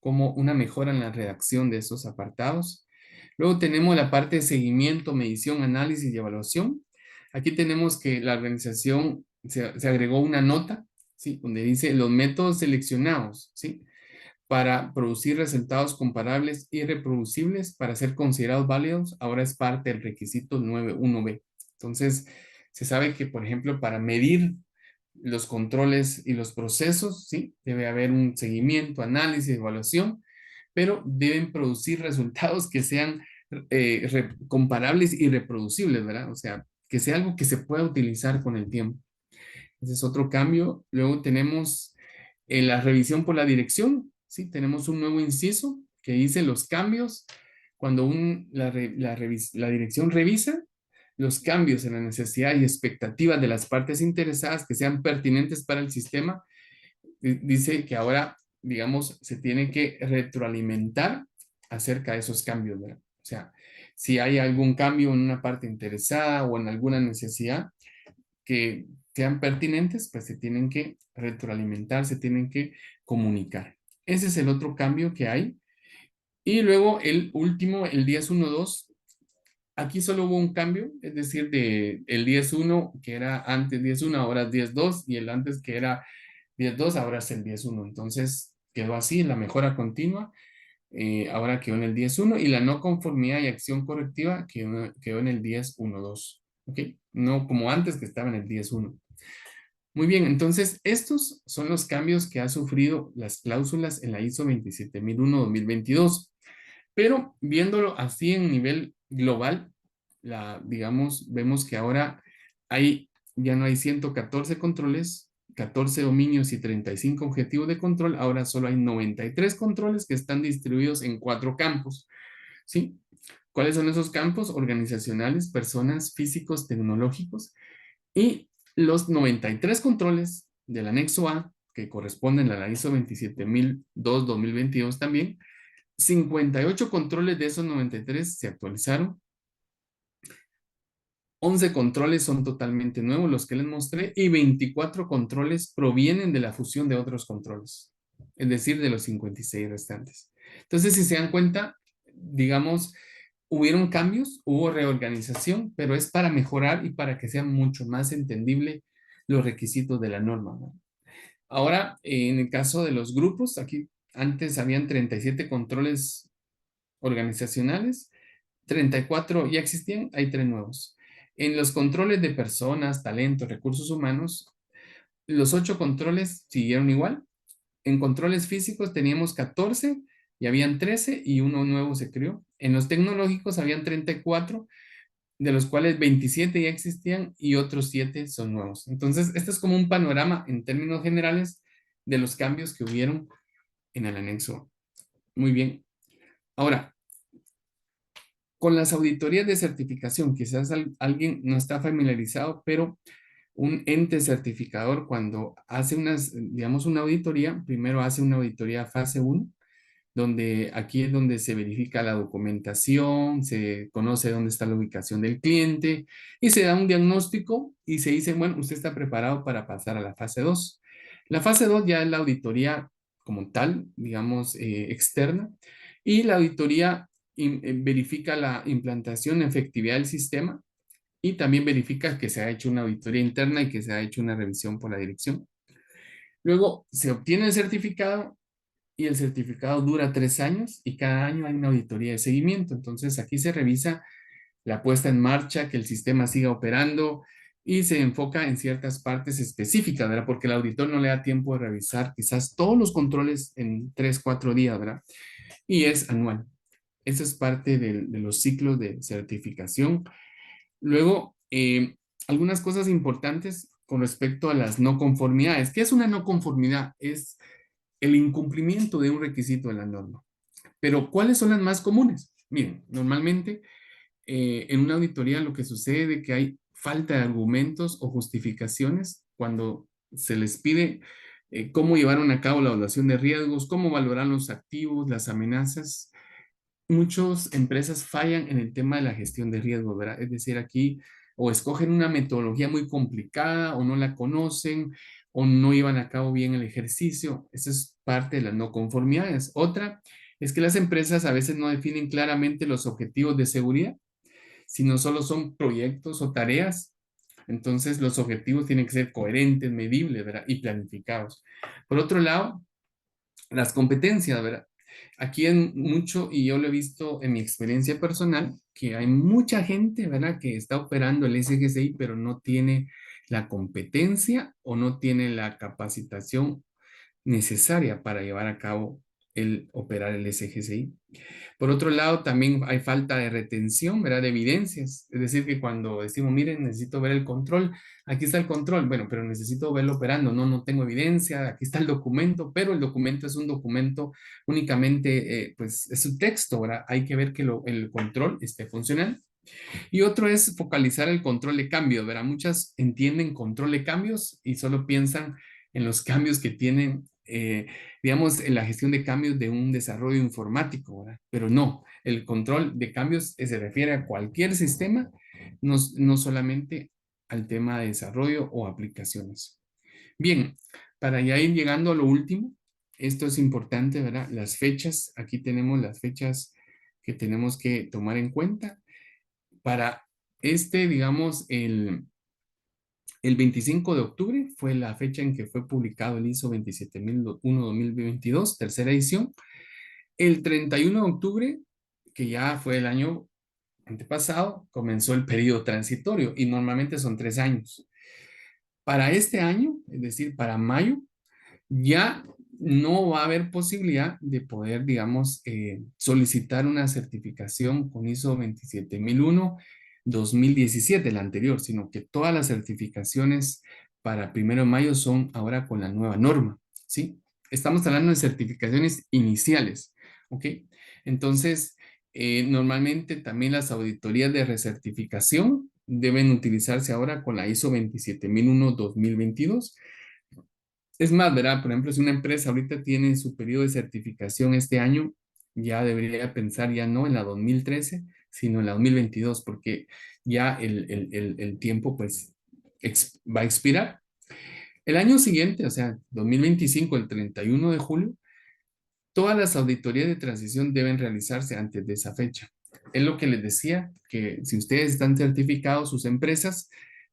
Speaker 2: como una mejora en la redacción de esos apartados. Luego tenemos la parte de seguimiento, medición, análisis y evaluación. Aquí tenemos que la organización se agregó una nota, ¿sí? Donde dice los métodos seleccionados, ¿sí? Para producir resultados comparables y reproducibles para ser considerados válidos, ahora es parte del requisito 91B. Entonces, se sabe que, por ejemplo, para medir los controles y los procesos, ¿sí? Debe haber un seguimiento, análisis, evaluación, pero deben producir resultados que sean comparables y reproducibles, ¿verdad? O sea, que sea algo que se pueda utilizar con el tiempo. Ese es otro cambio. Luego tenemos la revisión por la dirección, ¿sí? Tenemos un nuevo inciso que dice los cambios. Cuando la dirección revisa los cambios en la necesidad y expectativas de las partes interesadas que sean pertinentes para el sistema, dice que ahora, digamos, se tiene que retroalimentar acerca de esos cambios, ¿verdad? O sea, si hay algún cambio en una parte interesada o en alguna necesidad que sean pertinentes, pues se tienen que retroalimentar, se tienen que comunicar. Ese es el otro cambio que hay. Y luego el último, el 10.1.2, aquí solo hubo un cambio, es decir, de el 10.1 que era antes 10.1, ahora es 10.2 y el antes que era 10.2, ahora es el 10.1. Entonces quedó así, la mejora continua, ahora quedó en el 10.1 y la no conformidad y acción correctiva quedó en el 10.1.2. ¿Ok? No como antes que estaba en el 10.1. Muy bien, entonces estos son los cambios que ha sufrido las cláusulas en la ISO 27001-2022. Pero viéndolo así en nivel global, digamos, vemos que ahora ya no hay 114 controles, 14 dominios y 35 objetivos de control, ahora solo hay 93 controles que están distribuidos en 4 campos, ¿sí? ¿Cuáles son esos campos? Organizacionales, personas, físicos, tecnológicos y los 93 controles del anexo A, que corresponden a la ISO 27002-2022 también. 58 controles de esos 93 se actualizaron. 11 controles son totalmente nuevos, los que les mostré, y 24 controles provienen de la fusión de otros controles, es decir, de los 56 restantes. Entonces, si se dan cuenta, digamos, hubieron cambios, hubo reorganización, pero es para mejorar y para que sea mucho más entendible los requisitos de la norma, ¿no? Ahora, en el caso de los grupos, aquí antes habían 37 controles organizacionales, 34 ya existían, hay 3 nuevos. En los controles de personas, talentos, recursos humanos, los 8 controles siguieron igual. En controles físicos teníamos 14 y habían 13 y uno nuevo se creó. En los tecnológicos habían 34, de los cuales 27 ya existían y otros 7 son nuevos. Entonces, este es como un panorama en términos generales de los cambios que hubieron en el anexo. Muy bien. Ahora, con las auditorías de certificación, quizás alguien no está familiarizado, pero un ente certificador cuando hace digamos, una auditoría, primero hace una auditoría fase 1, donde aquí es donde se verifica la documentación, se conoce dónde está la ubicación del cliente y se da un diagnóstico y se dice, bueno, usted está preparado para pasar a la fase 2. La fase 2 ya es la auditoría como tal, digamos, externa, y la auditoría verifica la implantación, efectividad del sistema y también verifica que se ha hecho una auditoría interna y que se ha hecho una revisión por la dirección. Luego se obtiene el certificado y el certificado dura 3 años y cada año hay una auditoría de seguimiento. Entonces aquí se revisa la puesta en marcha, que el sistema siga operando y se enfoca en ciertas partes específicas, ¿verdad? Porque el auditor no le da tiempo de revisar quizás todos los controles en 3, 4 días, ¿verdad? Y es anual. Eso es parte de los ciclos de certificación. Luego, algunas cosas importantes con respecto a las no conformidades. ¿Qué es una no conformidad? Es el incumplimiento de un requisito de la norma. Pero, ¿cuáles son las más comunes? Miren, normalmente en una auditoría lo que sucede es que hay falta de argumentos o justificaciones cuando se les pide cómo llevaron a cabo la evaluación de riesgos, cómo valorar los activos, las amenazas. Muchas empresas fallan en el tema de la gestión de riesgos, ¿verdad? Es decir, aquí o escogen una metodología muy complicada o no la conocen o no llevan a cabo bien el ejercicio. Esa es parte de las no conformidades. Otra es que las empresas a veces no definen claramente los objetivos de seguridad, sino solo son proyectos o tareas Entonces, los objetivos tienen que ser coherentes, medibles, ¿verdad? Y planificados. Por otro lado, las competencias, ¿verdad? Aquí en mucho, y yo lo he visto en mi experiencia personal, que hay mucha gente, ¿verdad? Que está operando el SGCI, pero no tiene la competencia o no tiene la capacitación necesaria para llevar a cabo el operar el SGCI. Por otro lado, también hay falta de retención, ¿verdad? De evidencias. Es decir, que cuando decimos, miren, necesito ver el control, aquí está el control, bueno, pero necesito verlo operando, no, no tengo evidencia, aquí está el documento, pero el documento es un documento únicamente, pues es un texto, ¿verdad? Hay que ver que el control esté funcionando. Y otro es focalizar el control de cambios, ¿verdad? Muchas entienden control de cambios y solo piensan en los cambios que tienen, digamos, en la gestión de cambios de un desarrollo informático, ¿verdad? Pero no, el control de cambios se refiere a cualquier sistema, no, no solamente al tema de desarrollo o aplicaciones. Bien, para ya ir llegando a lo último, esto es importante, ¿verdad? Las fechas, aquí tenemos las fechas que tenemos que tomar en cuenta para digamos, el 25 de octubre fue la fecha en que fue publicado el ISO 27001-2022, tercera edición. El 31 de octubre, que ya fue el año antepasado, comenzó el periodo transitorio y normalmente son 3 años. Para este año, es decir, para mayo, ya no va a haber posibilidad de poder, digamos, solicitar una certificación con ISO 27001-2017, la anterior, sino que todas las certificaciones para 1 de mayo son ahora con la nueva norma, ¿sí? Estamos hablando de certificaciones iniciales, ¿ok? Entonces, normalmente también las auditorías de recertificación deben utilizarse ahora con la ISO 27001-2022. Es más, ¿verdad? Por ejemplo, si una empresa ahorita tiene su periodo de certificación este año, ya debería pensar ya no en la 2013, sino en la 2022, porque ya el tiempo pues va a expirar. El año siguiente, o sea, 2025, el 31 de julio, todas las auditorías de transición deben realizarse antes de esa fecha. Es lo que les decía, que si ustedes están certificados, sus empresas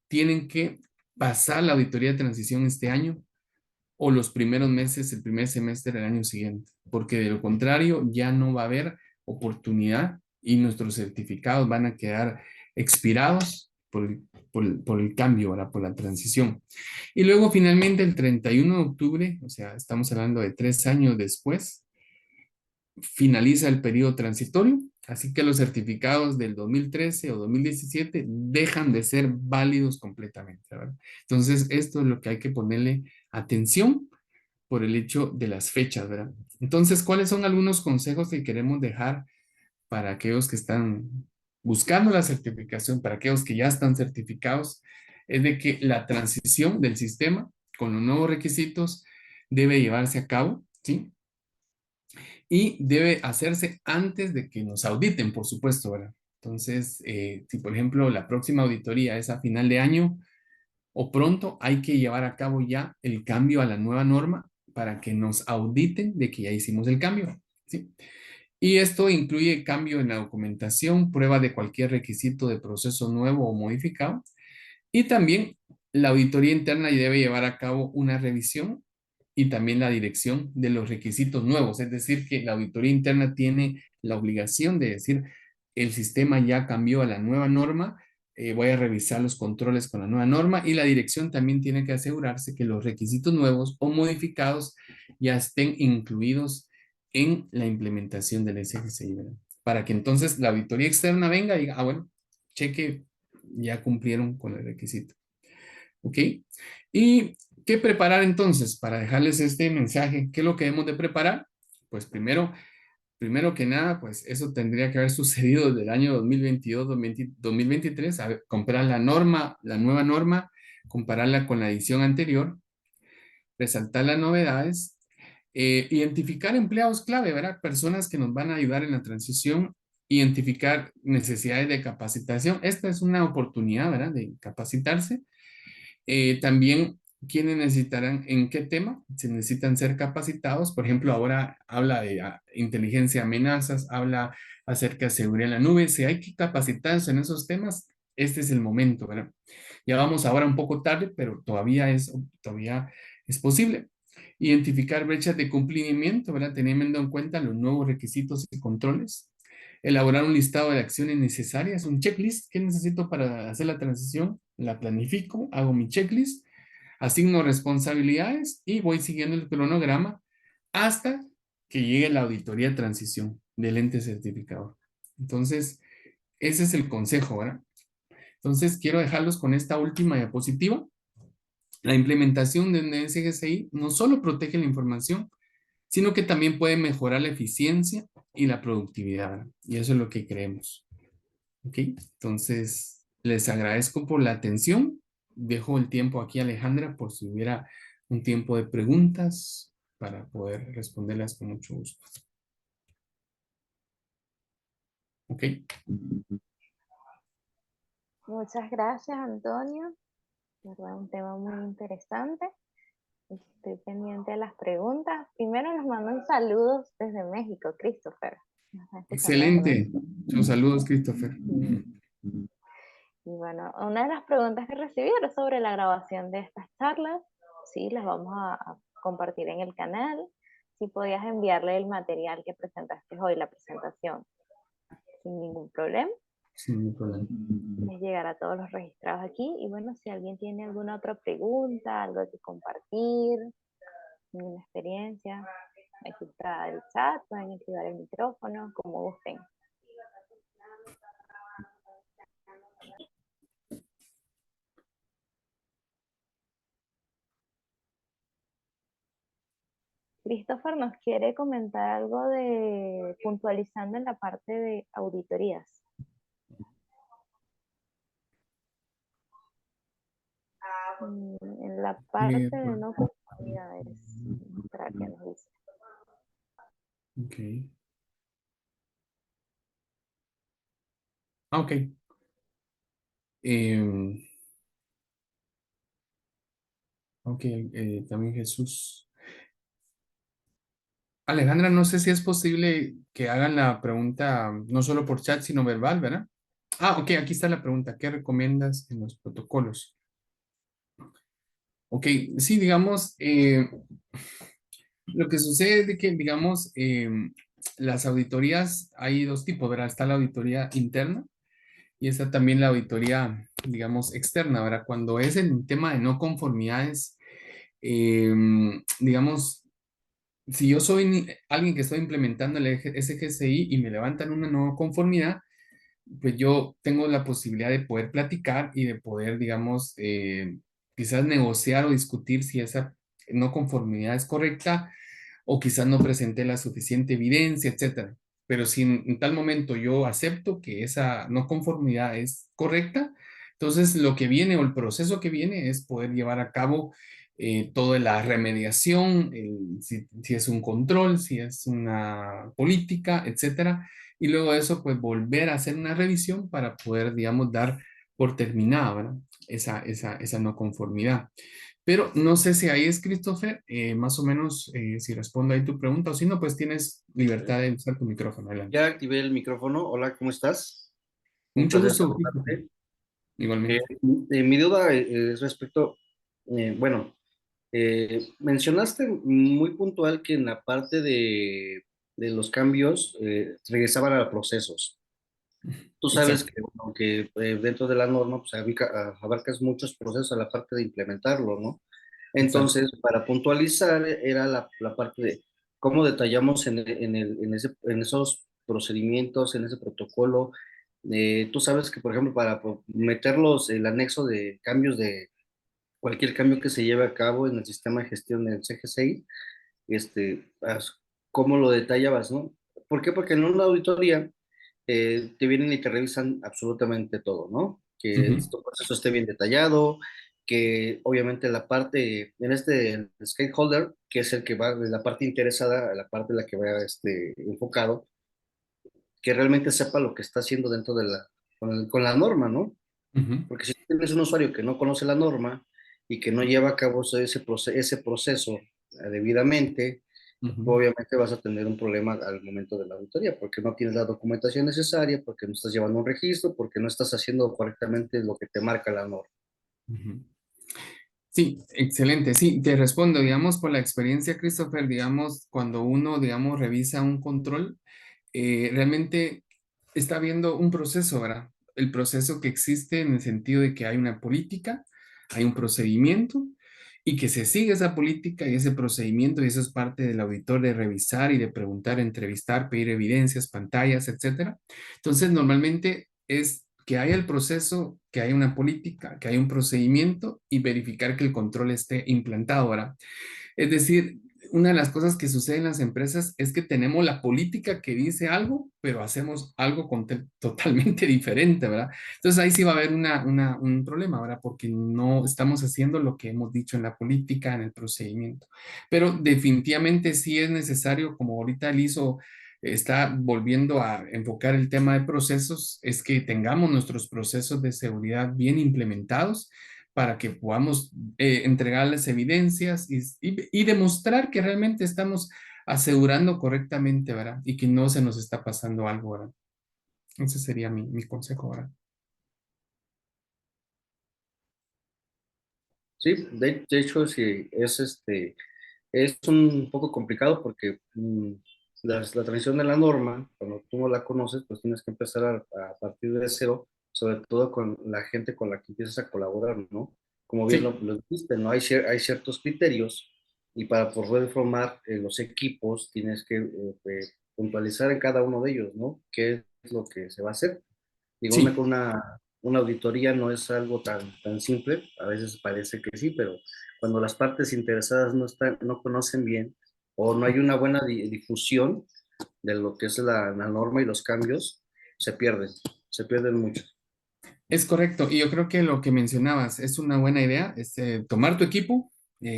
Speaker 2: tienen que pasar la auditoría de transición este año o los primeros meses, el primer semestre del año siguiente, porque de lo contrario ya no va a haber oportunidad y nuestros certificados van a quedar expirados por el cambio, ¿verdad? Por la transición. Y luego finalmente el 31 de octubre, o sea, estamos hablando de 3 años después, finaliza el periodo transitorio, así que los certificados del 2013 o 2017 dejan de ser válidos completamente, ¿verdad? Entonces, esto es lo que hay que ponerle atención por el hecho de las fechas, ¿verdad? Entonces, ¿cuáles son algunos consejos que queremos dejar para aquellos que están buscando la certificación, para aquellos que ya están certificados? Es de que la transición del sistema con los nuevos requisitos debe llevarse a cabo, ¿sí? Y debe hacerse antes de que nos auditen, por supuesto, ¿verdad? Entonces, si por ejemplo la próxima auditoría es a final de año o pronto, hay que llevar a cabo ya el cambio a la nueva norma para que nos auditen de que ya hicimos el cambio, ¿sí? Y esto incluye cambio en la documentación, prueba de cualquier requisito de proceso nuevo o modificado, y también la auditoría interna debe llevar a cabo una revisión y también la dirección de los requisitos nuevos. Es decir, que la auditoría interna tiene la obligación de decir, el sistema ya cambió a la nueva norma, voy a revisar los controles con la nueva norma y la dirección también tiene que asegurarse que los requisitos nuevos o modificados ya estén incluidos en la implementación del SGCI, ¿verdad? Para que entonces la auditoría externa venga y diga, ah, bueno, cheque, ya cumplieron con el requisito. ¿Ok? ¿Y qué preparar entonces para dejarles este mensaje? ¿Qué es lo que debemos de preparar? Pues primero que nada, pues eso tendría que haber sucedido desde el año 2022-2023, a ver, comprar la norma, la nueva norma, compararla con la edición anterior, resaltar las novedades, identificar empleados clave, ¿verdad? Personas que nos van a ayudar en la transición, identificar necesidades de capacitación. Esta es una oportunidad, ¿verdad? De capacitarse. También, ¿quiénes necesitarán en qué tema? Se necesitan ser capacitados. Por ejemplo, ahora habla de inteligencia, amenazas, habla acerca de seguridad en la nube. Si hay que capacitarse en esos temas, este es el momento, ¿verdad? Ya vamos ahora un poco tarde, pero todavía es posible. Identificar brechas de cumplimiento, ¿verdad? Teniendo en cuenta los nuevos requisitos y controles. Elaborar un listado de acciones necesarias, un checklist. ¿Qué necesito para hacer la transición? La planifico, hago mi checklist, asigno responsabilidades y voy siguiendo el cronograma hasta que llegue la auditoría de transición del ente certificador. Entonces, ese es el consejo, ¿verdad? Entonces, quiero dejarlos con esta última diapositiva. La implementación de NSGCI no solo protege la información, sino que también puede mejorar la eficiencia y la productividad, ¿verdad? Y eso es lo que creemos. ¿Ok? Entonces, les agradezco por la atención. Dejo el tiempo aquí a Alejandra por si hubiera un tiempo de preguntas para poder responderlas con mucho gusto. ¿Ok?
Speaker 1: Muchas gracias, Antonio. ¿Verdad? Un tema muy interesante. Estoy pendiente de las preguntas. Primero nos mandan saludos desde México, Christopher. Nos está escuchando desde
Speaker 2: Excelente.
Speaker 1: México.
Speaker 2: Muchos saludos, Christopher.
Speaker 1: Y bueno, una de las preguntas que recibí era sobre la grabación de estas charlas. Sí, las vamos a compartir en el canal. Si podías enviarle el material que presentaste hoy, la presentación, sin ningún problema.
Speaker 2: Sin ningún problema.
Speaker 1: Les llegará a todos los registrados aquí. Y bueno, si alguien tiene alguna otra pregunta, algo que compartir, una experiencia, aquí está el chat, pueden activar el micrófono, como gusten. Christopher nos quiere comentar algo de puntualizando en la parte de auditorías. En la parte de no conformidades, para que nos dice.
Speaker 2: Ok. Ok. Eh, ok, también Jesús. Alejandra, no sé si es posible que hagan la pregunta no solo por chat, sino verbal, ¿verdad? Ah, ok, aquí está la pregunta. ¿Qué recomiendas en los protocolos? Ok, sí, digamos, lo que sucede es de que, digamos, las auditorías, hay dos tipos, ¿verdad? Está la auditoría interna y está también la auditoría, digamos, externa, ¿verdad? Cuando es el tema de no conformidades, digamos, si yo soy alguien que estoy implementando el SGCI y me levantan una no conformidad, pues yo tengo la posibilidad de poder platicar y de poder, digamos, quizás negociar o discutir si esa no conformidad es correcta o quizás no presenté la suficiente evidencia, etcétera. Pero si en tal momento yo acepto que esa no conformidad es correcta, entonces lo que viene o el proceso que viene es poder llevar a cabo toda la remediación, si es un control, si es una política, etcétera. Y luego de eso, pues volver a hacer una revisión para poder, digamos, dar por terminada, ¿verdad? Esa no conformidad. Pero no sé si ahí es Christopher, más o menos si respondo ahí tu pregunta o si no, pues tienes libertad de usar tu micrófono. Adelante.
Speaker 3: Ya activé el micrófono. Hola, ¿cómo estás? Un
Speaker 2: Mucho
Speaker 3: placer
Speaker 2: gusto, Christopher.
Speaker 3: saludarte. Eh,
Speaker 2: Igualmente.
Speaker 3: Mi duda es respecto, bueno, mencionaste muy puntual que en la parte de los cambios regresaban a procesos. Tú sabes
Speaker 2: Exacto.
Speaker 3: que, bueno, que dentro de la norma pues, abarcas muchos procesos a la parte de implementarlo, ¿no?
Speaker 2: Exacto.
Speaker 3: Entonces, para puntualizar, era la parte de cómo detallamos en esos procedimientos, en ese protocolo. Tú sabes que, por ejemplo, para meterlos, el anexo de cambios de cualquier cambio que se lleve a cabo en el sistema de gestión del CGCI, cómo lo detallabas, ¿no? ¿Por qué? Porque en una auditoría te vienen y te revisan absolutamente todo, ¿no? Que
Speaker 2: Ujú,
Speaker 3: tu proceso esté bien detallado, que obviamente la parte, en el stakeholder, que es el que va de la parte interesada a la parte de la que va enfocado, que realmente sepa lo que está haciendo dentro de con la norma, ¿no?
Speaker 2: ujú.
Speaker 3: Porque si tienes un usuario que no conoce la norma y que no lleva a cabo ese proceso debidamente,
Speaker 2: Ujú,
Speaker 3: obviamente vas a tener un problema al momento de la auditoría, porque no tienes la documentación necesaria, porque no estás llevando un registro, porque no estás haciendo correctamente lo que te marca la norma.
Speaker 2: ujú. Sí, excelente. Sí, te respondo, digamos, por la experiencia, Christopher, digamos, cuando uno, digamos, revisa un control, realmente está viendo un proceso, ¿verdad? El proceso que existe en el sentido de que hay una política, hay un procedimiento y que se sigue esa política y ese procedimiento y eso es parte del auditor de revisar y de preguntar, entrevistar, pedir evidencias, pantallas, etcétera. Entonces, normalmente es que haya el proceso, que haya una política, que haya un procedimiento y verificar que el control esté implantado, ¿verdad? Es decir, una de las cosas que sucede en las empresas es que tenemos la política que dice algo, pero hacemos algo totalmente diferente, ¿verdad? Entonces ahí sí va a haber un problema, ¿verdad? Porque no estamos haciendo lo que hemos dicho en la política, en el procedimiento. Pero definitivamente sí es necesario, como ahorita el ISO está volviendo a enfocar el tema de procesos, es que tengamos nuestros procesos de seguridad bien implementados para que podamos entregarles evidencias y demostrar que realmente estamos asegurando correctamente, ¿verdad? Y que no se nos está pasando algo, ¿verdad? Ese sería mi consejo, ¿verdad?
Speaker 3: Sí, de hecho, sí, es un poco complicado porque la transición de la norma, cuando tú no la conoces, pues tienes que empezar a partir de cero, sobre todo con la gente con la que empiezas a colaborar, ¿no? Como bien
Speaker 2: Sí,
Speaker 3: lo dijiste, ¿no? Hay ciertos criterios y para poder formar los equipos tienes que puntualizar en cada uno de ellos, ¿no? ¿Qué es lo que se va a hacer? Digo,
Speaker 2: sí,
Speaker 3: una auditoría no es algo tan simple, a veces parece que sí, pero cuando las partes interesadas no conocen bien o no hay una buena difusión de lo que es la norma y los cambios, se pierden, se pierden mucho.
Speaker 2: es correcto. Y yo creo que lo que mencionabas es una buena idea, es tomar tu equipo,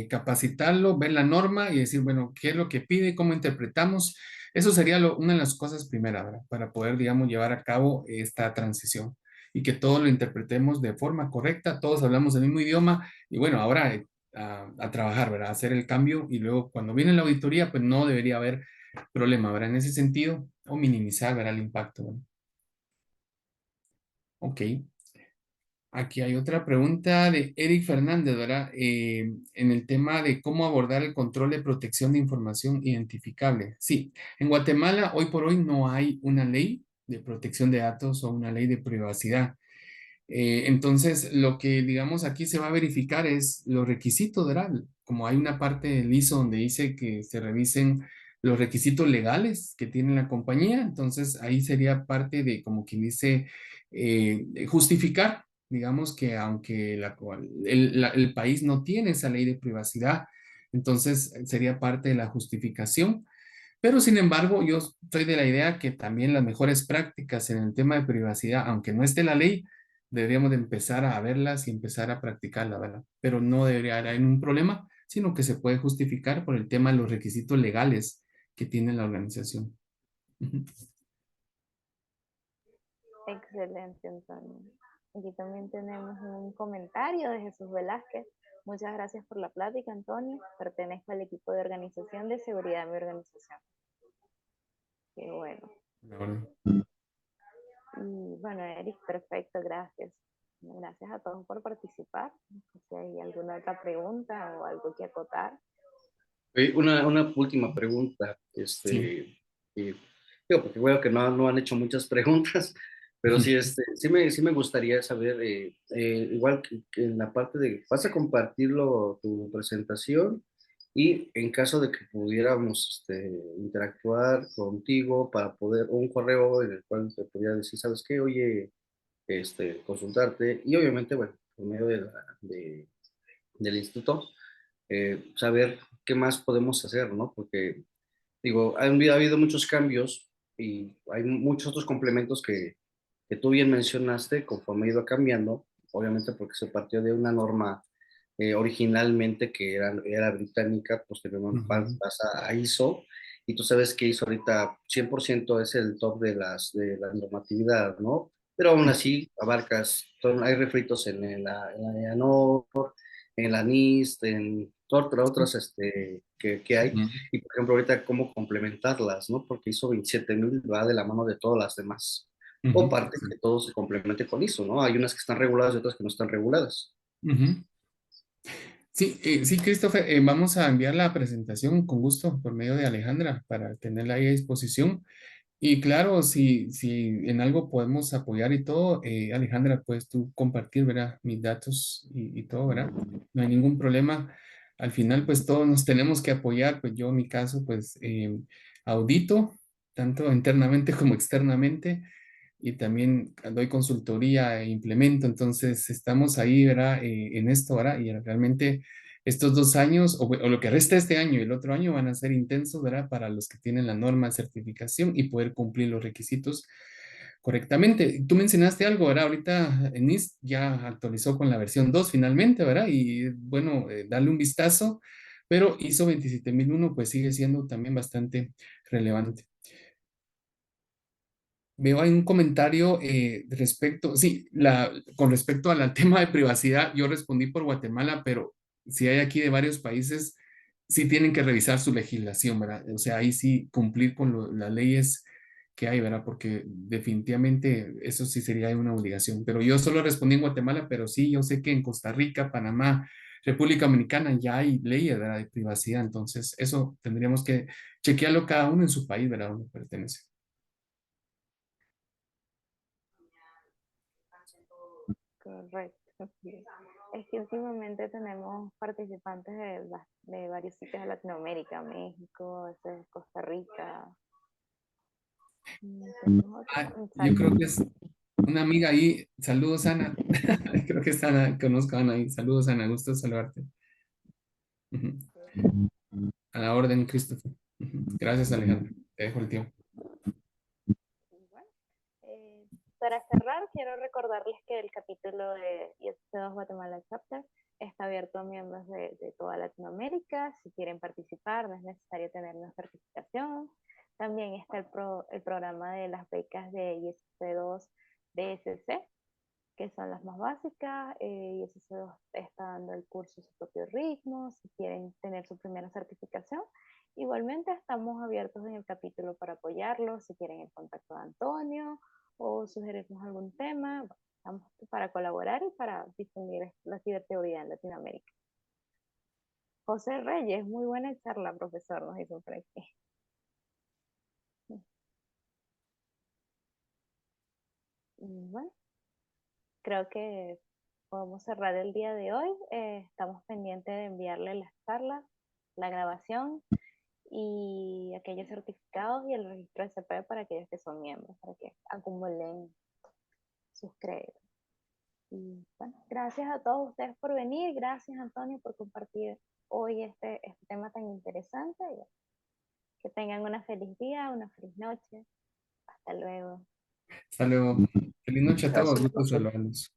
Speaker 2: capacitarlo, ver la norma y decir, bueno, ¿qué es lo que pide? ¿Cómo interpretamos? Eso sería una de las cosas primeras, ¿verdad? Para poder, digamos, llevar a cabo esta transición y que todos lo interpretemos de forma correcta, todos hablamos el mismo idioma y bueno, ahora a trabajar, ¿verdad? A hacer el cambio y luego cuando viene la auditoría, pues no debería haber problema, ¿verdad? En ese sentido, o minimizar, ¿verdad? El impacto, ¿verdad? Ok. Aquí hay otra pregunta de Eric Fernández, ¿verdad? En el tema de cómo abordar el control de protección de información identificable. Sí, en Guatemala hoy por hoy no hay una ley de protección de datos o una ley de privacidad. Entonces, lo que digamos aquí se va a verificar es los requisitos, ¿verdad? Como hay una parte del ISO donde dice que se revisen los requisitos legales que tiene la compañía, entonces ahí sería parte de, como quien dice, justificar, digamos que aunque el país no tiene esa ley de privacidad, entonces sería parte de la justificación. Pero sin embargo, yo soy de la idea que también las mejores prácticas en el tema de privacidad, aunque no esté la ley, deberíamos de empezar a verlas y empezar a practicarla, ¿verdad? Pero no debería haber un problema, sino que se puede justificar por el tema de los requisitos legales que tiene la organización. Ujú.
Speaker 1: Excelente, Antonio. Aquí también tenemos un comentario de Jesús Velázquez. Muchas gracias por la plática, Antonio. Pertenezco al equipo de organización de seguridad de mi organización. Qué bueno.
Speaker 2: Ahora,
Speaker 1: Y bueno, Eric, perfecto, gracias. Gracias a todos por participar. Si hay alguna otra pregunta o algo que acotar.
Speaker 3: Una última pregunta,
Speaker 2: sí.
Speaker 3: eh, digo, porque veo que no han hecho muchas preguntas, pero sí, sí me gustaría saber, igual que en la parte de, vas a compartirlo, tu presentación, y en caso de que pudiéramos interactuar contigo para poder, o un correo en el cual te pudiera decir, ¿sabes qué? Oye, consultarte, y obviamente, bueno, por medio del instituto, saber qué más podemos hacer, ¿no? Porque, digo, ha habido muchos cambios y hay muchos otros complementos que tú bien mencionaste conforme ha ido cambiando, obviamente porque se partió de una norma originalmente que era británica, posteriormente
Speaker 2: Ujú,
Speaker 3: pasa a ISO, y tú sabes que ISO ahorita 100% es el top de la normatividad, ¿no? Pero aún
Speaker 2: sí.
Speaker 3: así abarcas, hay refritos en la EANOR, en la NIST, en otras que hay,
Speaker 2: Ujú,
Speaker 3: y por ejemplo ahorita cómo complementarlas, ¿no? Porque ISO 27000 va de la mano de todas las demás, o
Speaker 2: ujú,
Speaker 3: parte
Speaker 2: sí,
Speaker 3: que todo se complemente con ISO, ¿no? Hay unas que están reguladas y otras que no están reguladas.
Speaker 2: ujú. Sí, sí, Christopher, vamos a enviar la presentación con gusto por medio de Alejandra para tenerla ahí a disposición. Y claro, si en algo podemos apoyar y todo, Alejandra, puedes tú compartir, ¿verdad? Mis datos y todo, ¿verdad? No hay ningún problema. Al final, pues todos nos tenemos que apoyar. Pues yo, en mi caso, pues audito, tanto internamente como externamente, y también doy consultoría e implemento. Entonces, estamos ahí, ¿verdad? En esto, ¿verdad? Y realmente estos 2 años, o lo que resta este año y el otro año, van a ser intensos, ¿verdad? Para los que tienen la norma de certificación y poder cumplir los requisitos correctamente. Tú mencionaste algo, ¿verdad? Ahorita NIST ya actualizó con la versión 2 finalmente, ¿verdad? Y bueno, darle un vistazo, pero ISO 27001 pues sigue siendo también bastante relevante. Veo ahí un comentario respecto, sí, con respecto al tema de privacidad, yo respondí por Guatemala, pero si hay aquí de varios países, sí tienen que revisar su legislación, ¿verdad? O sea, ahí sí cumplir con las leyes que hay, ¿verdad? Porque definitivamente eso sí sería una obligación. Pero yo solo respondí en Guatemala, pero sí, yo sé que en Costa Rica, Panamá, República Dominicana ya hay leyes, ¿verdad? De privacidad, entonces eso tendríamos que chequearlo cada uno en su país, ¿verdad? Donde pertenece.
Speaker 1: Correcto. Sí. Es que últimamente tenemos participantes de varios sitios de Latinoamérica, México, a veces Costa Rica. Tenemos
Speaker 2: Ah,
Speaker 1: otro,
Speaker 2: yo creo que
Speaker 1: Salvador.
Speaker 2: es una amiga ahí. Saludos, Ana. Creo que es Ana, conozco a Ana ahí. Saludos, Ana, gusto saludarte. Ujú. A la orden, Christopher. Ujú. Gracias, Alejandro. Te dejo el tiempo.
Speaker 1: Bueno, para cerrar, quiero recordarles que el capítulo de ISC2 Guatemala Chapter está abierto a miembros de toda Latinoamérica. Si quieren participar, no es necesario tener una certificación. También está el programa de las becas de ISC2 BSC, que son las más básicas. ISC2 está dando el curso a su propio ritmo. Si quieren tener su primera certificación, igualmente estamos abiertos en el capítulo para apoyarlos. Si quieren el contacto de Antonio o sugerirnos algún tema, estamos para colaborar y para difundir la ciberseguridad en Latinoamérica. José Reyes, muy buena charla, profesor, nos hizo por aquí. Bueno, creo que podemos cerrar el día de hoy. Estamos pendientes de enviarle las charlas, la grabación y aquellos certificados y el registro de CP para aquellos que son miembros, para que acumulen sus créditos. Y bueno, gracias a todos ustedes por venir, gracias Antonio por compartir hoy este tema tan interesante. Y que tengan una feliz día, una feliz noche. Hasta luego.
Speaker 2: Hasta luego. Feliz noche a todos.
Speaker 3: Gracias.
Speaker 2: Gusto saludarlos.